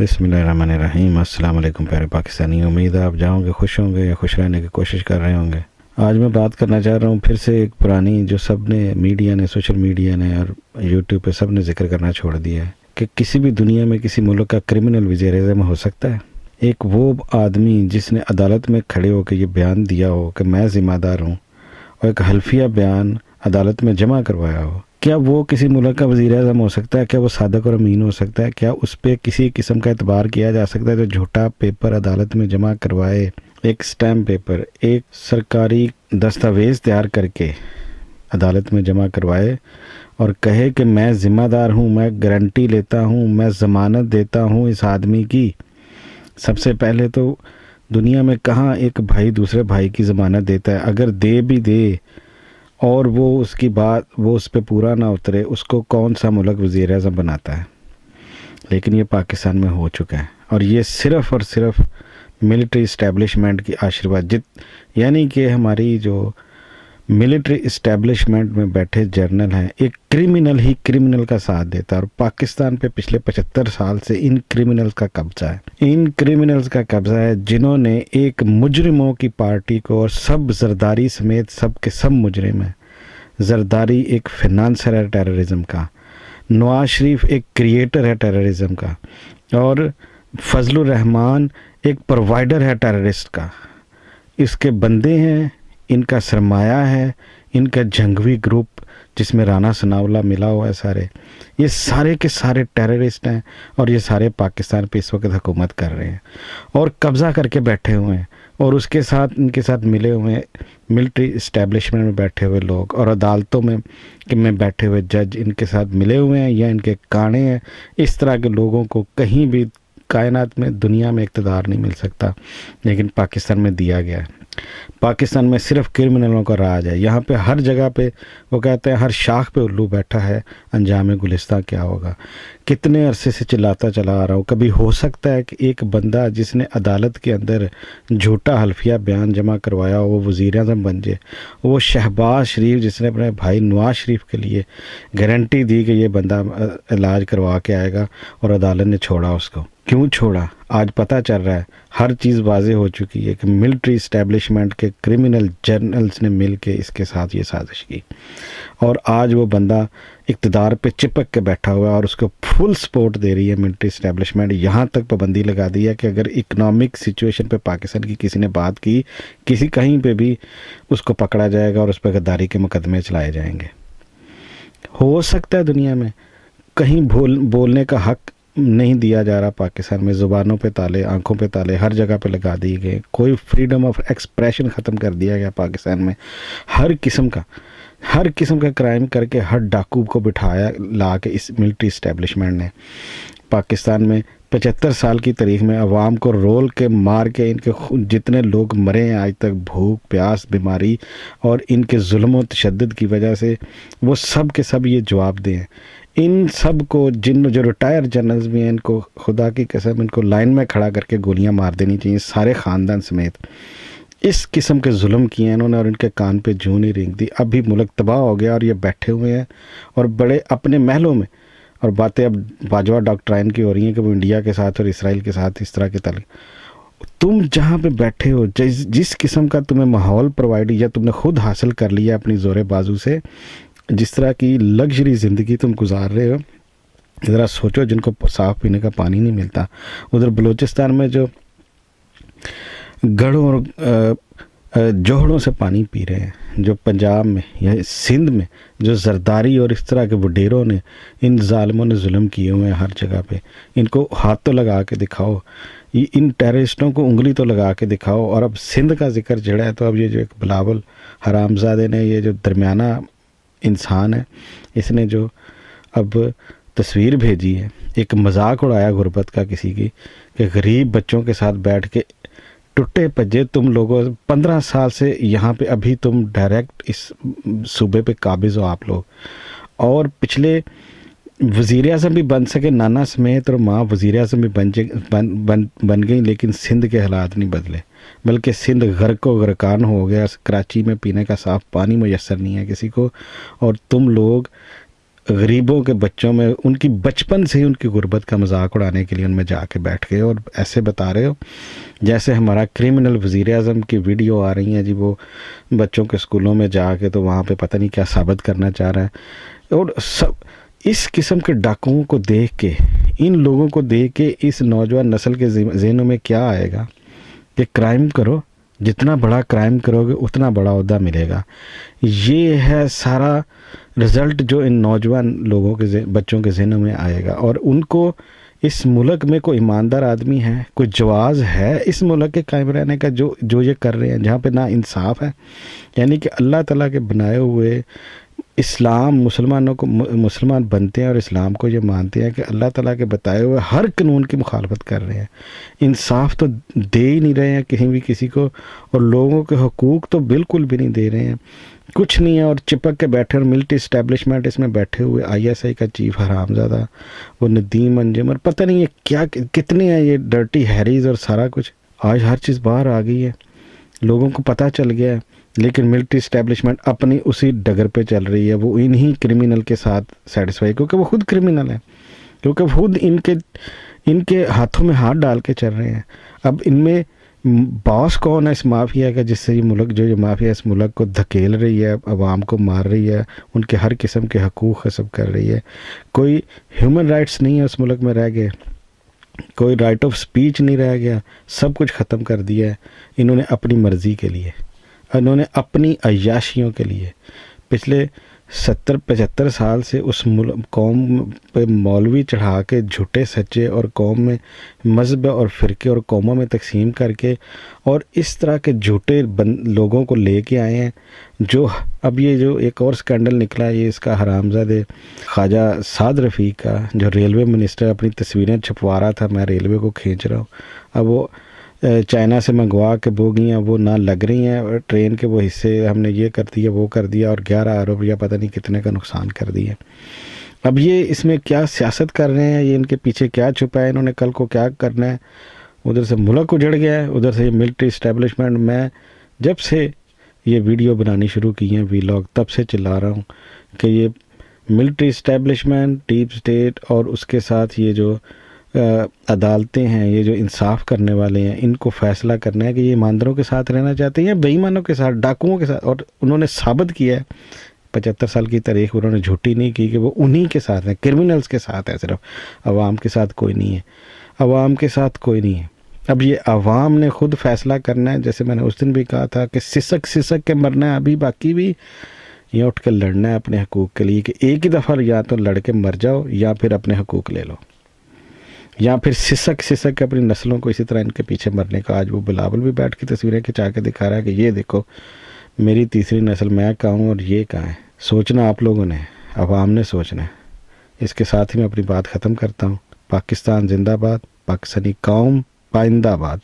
بسم اللہ الرحمن الرحیم۔ السلام علیکم پیارے پاکستانی، امید ہے آپ جاؤں گے خوش ہوں گے یا خوش رہنے کی کوشش کر رہے ہوں گے۔ آج میں بات کرنا چاہ رہا ہوں پھر سے ایک پرانی جو سب نے میڈیا نے، سوشل میڈیا نے اور یوٹیوب پہ سب نے ذکر کرنا چھوڑ دیا ہے کہ کسی بھی دنیا میں کسی ملک کا کرمنل وزیر اعظم ہو سکتا ہے۔ ایک وہ آدمی جس نے عدالت میں کھڑے ہو کے یہ بیان دیا ہو کہ میں ذمہ دار ہوں، اور ایک حلفیہ بیان عدالت میں جمع کروایا ہو، کیا وہ کسی ملک کا وزیر اعظم ہو سکتا ہے؟ کیا وہ صادق اور امین ہو سکتا ہے؟ کیا اس پہ کسی قسم کا اعتبار کیا جا سکتا ہے جو جھوٹا پیپر عدالت میں جمع کروائے، ایک سٹیمپ پیپر، ایک سرکاری دستاویز تیار کر کے عدالت میں جمع کروائے اور کہے کہ میں ذمہ دار ہوں، میں گارنٹی لیتا ہوں، میں ضمانت دیتا ہوں اس آدمی کی؟ سب سے پہلے تو دنیا میں کہاں ایک بھائی دوسرے بھائی کی ضمانت دیتا ہے؟ اگر دے بھی دے اور وہ اس کی بات وہ اس پہ پورا نہ اترے، اس کو کون سا ملک وزیر اعظم بناتا ہے؟ لیکن یہ پاکستان میں ہو چکا ہے، اور یہ صرف اور صرف ملٹری اسٹیبلشمنٹ کی آشرواد، یعنی کہ ہماری جو ملٹری اسٹیبلشمنٹ میں بیٹھے جرنل ہیں، ایک کرمنل ہی کرمنل کا ساتھ دیتا ہے، اور پاکستان پہ پچھلے 75 سال سے ان کرمنلز کا قبضہ ہے۔ ان کرمنلز کا قبضہ ہے جنہوں نے ایک مجرموں کی پارٹی کو، اور سب زرداری سمیت سب کے سب مجرم ہیں۔ زرداری ایک فنانسر ہے ٹیررزم کا، نواز شریف ایک کریٹر ہے ٹیررزم کا، اور فضل الرحمان ایک پرووائڈر ہے ٹیررسٹ کا۔ اس کے بندے ہیں، ان کا سرمایہ ہے، ان کا جنگوی گروپ جس میں رانا ثناءاللہ ملا ہوا ہے، سارے یہ سارے کے سارے ٹیررسٹ ہیں، اور یہ سارے پاکستان پہ اس وقت حکومت کر رہے ہیں اور قبضہ کر کے بیٹھے ہوئے ہیں، اور اس کے ساتھ ان کے ساتھ ملے ہوئے ہیں ملٹری اسٹیبلشمنٹ میں بیٹھے ہوئے لوگ، اور عدالتوں میں بیٹھے ہوئے جج ان کے ساتھ ملے ہوئے ہیں یا ان کے کانے ہیں۔ اس طرح کے لوگوں کو کہیں بھی کائنات میں، دنیا میں اقتدار نہیں مل سکتا، لیکن پاکستان میں دیا گیا ہے۔ پاکستان میں صرف کرمنلوں کا راج ہے، یہاں پہ ہر جگہ پہ وہ کہتے ہیں ہر شاخ پہ الو بیٹھا ہے، انجام گلستہ کیا ہوگا۔ کتنے عرصے سے چلاتا چلا آ رہا ہوں، کبھی ہو سکتا ہے کہ ایک بندہ جس نے عدالت کے اندر جھوٹا حلفیہ بیان جمع کروایا ہو وہ وزیر اعظم بن جائے؟ وہ شہباز شریف جس نے اپنے بھائی نواز شریف کے لیے گارنٹی دی کہ یہ بندہ علاج کروا کے آئے گا، اور عدالت نے چھوڑا اس کو؟ کیوں چھوڑا؟ آج پتہ چل رہا ہے، ہر چیز واضح ہو چکی ہے کہ ملٹری اسٹیبلشمنٹ کے کرمنل جرنلز نے مل کے اس کے ساتھ یہ سازش کی، اور آج وہ بندہ اقتدار پہ چپک کے بیٹھا ہوا ہے، اور اس کو فل سپورٹ دے رہی ہے ملٹری اسٹیبلشمنٹ۔ یہاں تک پابندی لگا دی ہے کہ اگر اکنامک سچویشن پہ پاکستان کی کسی نے بات کی، کہیں پہ بھی اس کو پکڑا جائے گا اور اس پہ غداری کے مقدمے چلائے جائیں گے۔ ہو سکتا ہے دنیا میں کہیں بولنے کا حق نہیں دیا جا رہا، پاکستان میں زبانوں پہ تالے، آنکھوں پہ تالے ہر جگہ پہ لگا دیے گئے، کوئی فریڈم آف ایکسپریشن ختم کر دیا گیا پاکستان میں۔ ہر قسم کا کرائم کر کے ہر ڈاکو کو بٹھایا لا کے اس ملٹری اسٹیبلشمنٹ نے پاکستان میں 75 سال کی تاریخ میں عوام کو رول کے مار کے، ان کے جتنے لوگ مرے ہیں آج تک، بھوک پیاس بیماری اور ان کے ظلم و تشدد کی وجہ سے، وہ سب کے سب یہ جواب دیں۔ ان سب کو جو ریٹائر جنرلز بھی ہیں، ان کو خدا کی قسم ان کو لائن میں کھڑا کر کے گولیاں مار دینی چاہیے، سارے خاندان سمیت۔ اس قسم کے ظلم کیے ہیں انہوں نے، اور ان کے کان پہ جوں نہیں رینگ دی۔ اب بھی ملک تباہ ہو گیا، اور یہ بیٹھے ہوئے ہیں اور بڑے اپنے محلوں میں، اور باتیں اب باجوہ ڈاکٹرائن کی ہو رہی ہیں کہ وہ انڈیا کے ساتھ اور اسرائیل کے ساتھ اس طرح کے تعلق۔ تم جہاں پہ بیٹھے ہو، جس قسم کا تمہیں ماحول پرووائڈ یا تم نے خود حاصل کر لیا اپنی زور بازو سے، جس طرح کی لگژری زندگی تم گزار رہے ہو، ذرا سوچو۔ جن کو صاف پینے کا پانی نہیں ملتا، ادھر بلوچستان میں جو گڑھوں اور جوہڑوں سے پانی پی رہے ہیں، جو پنجاب میں یا سندھ میں جو زرداری اور اس طرح کے وڈیروں نے، ان ظالموں نے ظلم کیے ہوئے ہیں ہر جگہ پہ، ان کو ہاتھ تو لگا کے دکھاؤ، ان ٹیررسٹوں کو انگلی تو لگا کے دکھاؤ۔ اور اب سندھ کا ذکر جڑا ہے، تو اب یہ جو ایک بلاول حرامزادے نے، یہ جو درمیانہ انسان ہے، اس نے جو اب تصویر بھیجی ہے، ایک مذاق اڑایا غربت کا کسی کی، کہ غریب بچوں کے ساتھ بیٹھ کے ٹوٹے پجے تم لوگوں 15 سال سے یہاں پہ، ابھی تم ڈائریکٹ اس صوبے پہ قابض ہو آپ لوگ، اور پچھلے وزیر اعظم بھی بن سکے، نانا سمیت اور ماں وزیر اعظم بھی بن گئی، لیکن سندھ کے حالات نہیں بدلے، بلکہ سندھ غرق و غرقان ہو گیا۔ کراچی میں پینے کا صاف پانی میسر نہیں ہے کسی کو، اور تم لوگ غریبوں کے بچوں میں ان کی بچپن سے ہی ان کی غربت کا مذاق اڑانے کے لیے ان میں جا کے بیٹھ گئے اور ایسے بتا رہے ہو جیسے ہمارا کرمنل وزیر اعظم کی ویڈیو آ رہی ہیں جی، وہ بچوں کے اسکولوں میں جا کے تو وہاں پہ پتہ نہیں کیا ثابت کرنا چاہ رہا ہے۔ اور سب اس قسم کے ڈاکوؤں کو دیکھ کے، ان لوگوں کو دیکھ کے اس نوجوان نسل کے ذہنوں میں کیا آئے گا کہ کرائم کرو، جتنا بڑا کرائم کرو گے اتنا بڑا عہدہ ملے گا۔ یہ ہے سارا رزلٹ جو ان نوجوان لوگوں کے بچوں کے ذہنوں میں آئے گا۔ اور ان کو اس ملک میں کوئی ایماندار آدمی ہے، کوئی جواز ہے اس ملک کے قائم رہنے کا جو یہ کر رہے ہیں، جہاں پہ نا انصاف ہے۔ یعنی کہ اللہ تعالیٰ کے بنائے ہوئے اسلام، مسلمانوں کو مسلمان بنتے ہیں اور اسلام کو یہ مانتے ہیں کہ اللہ تعالیٰ کے بتائے ہوئے ہر قانون کی مخالفت کر رہے ہیں، انصاف تو دے ہی نہیں رہے ہیں کہیں بھی کسی کو، اور لوگوں کے حقوق تو بالکل بھی نہیں دے رہے ہیں، کچھ نہیں ہے۔ اور چپک کے بیٹھے، اور ملٹری اسٹیبلشمنٹ اس میں بیٹھے ہوئے آئی ایس آئی کا چیف حرام زادہ وہ ندیم انجم، اور پتہ نہیں یہ کیا کتنے ہیں یہ ڈرٹی ہیریز اور سارا کچھ۔ آج ہر چیز باہر آ گئی ہے، لوگوں کو پتہ چل گیا ہے، لیکن ملٹری اسٹیبلشمنٹ اپنی اسی ڈگر پہ چل رہی ہے، وہ انہی کرمینل کے ساتھ سیٹسفائی، کیونکہ وہ خود کرمینل ہیں، کیونکہ خود ان کے ہاتھوں میں ہاتھ ڈال کے چل رہے ہیں۔ اب ان میں باس کون ہے اس مافیا کا، جس سے یہ ملک، جو یہ مافیا اس ملک کو دھکیل رہی ہے، عوام کو مار رہی ہے، ان کے ہر قسم کے حقوق غصب کر رہی ہے۔ کوئی ہیومن رائٹس نہیں ہے اس ملک میں رہ گئے، کوئی رائٹ آف سپیچ نہیں رہ گیا، سب کچھ ختم کر دیا ہے انہوں نے اپنی مرضی کے لیے، انہوں نے اپنی عیاشیوں کے لیے۔ پچھلے 70-75 سال سے اس قوم پہ مولوی چڑھا کے جھوٹے سچے، اور قوم میں مذہب اور فرقے اور قوموں میں تقسیم کر کے، اور اس طرح کے جھوٹے لوگوں کو لے کے آئے ہیں۔ جو اب یہ جو ایک اور سکینڈل نکلا ہے، یہ اس کا حرامزادہ خواجہ سعد رفیق کا، جو ریلوے منسٹر اپنی تصویریں چھپوا رہا تھا، میں ریلوے کو کھینچ رہا ہوں، اب وہ چائنا سے منگوا کے بوگیاں وہ نہ لگ رہی ہیں، اور ٹرین کے وہ حصے ہم نے یہ کر دیا وہ کر دیا، اور 11 ارب یا پتہ نہیں کتنے کا نقصان کر دیا۔ اب یہ اس میں کیا سیاست کر رہے ہیں، یہ ان کے پیچھے کیا چھپا ہے، انہوں نے کل کو کیا کرنا ہے۔ ادھر سے ملک اجڑ گیا ہے، ادھر سے یہ ملٹری اسٹیبلشمنٹ۔ میں جب سے یہ ویڈیو بنانی شروع کی ہیں ویلاگ، تب سے چلا رہا ہوں کہ یہ ملٹری اسٹیبلشمنٹ، ڈیپ اسٹیٹ، اور اس کے ساتھ یہ جو عدالتیں ہیں، یہ جو انصاف کرنے والے ہیں، ان کو فیصلہ کرنا ہے کہ یہ ایمانداروں کے ساتھ رہنا چاہتے ہیں یا بے ایمانوں کے ساتھ، ڈاکوؤں کے ساتھ۔ اور انہوں نے ثابت کیا ہے، 75 سال کی تاریخ انہوں نے جھوٹی نہیں کی کہ وہ انہی کے ساتھ ہیں، کرمنلز کے ساتھ ہے، صرف عوام کے ساتھ کوئی نہیں ہے، عوام کے ساتھ کوئی نہیں ہے۔ اب یہ عوام نے خود فیصلہ کرنا ہے، جیسے میں نے اس دن بھی کہا تھا کہ سسک کے مرنا ہے ابھی باقی بھی، یہ اٹھ کے لڑنا ہے اپنے حقوق کے لیے، کہ ایک ہی دفعہ یا تو لڑ کے مر جاؤ یا پھر اپنے حقوق لے لو، یا پھر سسک کے اپنی نسلوں کو اسی طرح ان کے پیچھے مرنے کا۔ آج وہ بلاول بھی بیٹھ کے تصویریں کھنچا کے دکھا رہا ہے کہ یہ دیکھو میری تیسری نسل، میں کہاں ہوں اور یہ کہاں ہے۔ سوچنا آپ لوگوں نے، عوام نے سوچنا ہے۔ اس کے ساتھ ہی میں اپنی بات ختم کرتا ہوں۔ پاکستان زندہ باد، پاکستانی قوم پائندہ باد۔